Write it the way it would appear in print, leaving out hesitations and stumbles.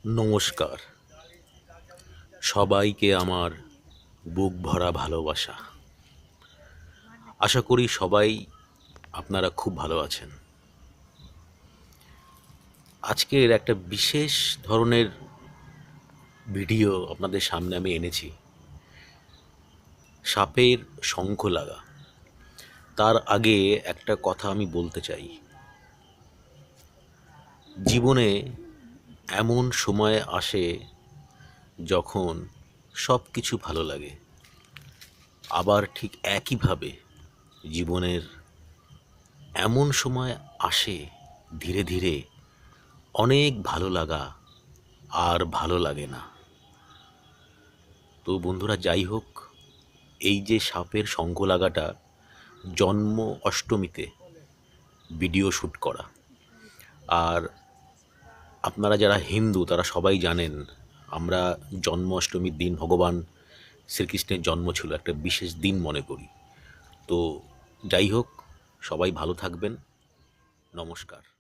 নমস্কার। সবাইকে আমার বুক ভরা ভালোবাসা। আশা করি সবাই আপনারা খুব ভালো আছেন। আজকের একটা বিশেষ ধরনের ভিডিও আপনাদের সামনে আমি এনেছি। সাপের শঙ্খ লাগা। তার আগে একটা কথা আমি বলতে চাই। জীবনে এমন সময় আসে যখন সব কিছু ভালো লাগে, আবার ঠিক একইভাবে জীবনের এমন সময় আসে ধীরে ধীরে অনেক ভালো লাগা আর ভালো লাগে না। তো বন্ধুরা, যাই হোক, এই যে সাপের শঙ্খ লাগাটা জন্ম অষ্টমীতে ভিডিও শ্যুট করা। আর আপনারা যারা হিন্দু তারা সবাই জানেন আমরা জন্মাষ্টমীর দিন ভগবান শ্রীকৃষ্ণের জন্ম ছিল, একটা বিশেষ দিন মনে করি। তো যাই হোক, সবাই ভালো থাকবেন। নমস্কার।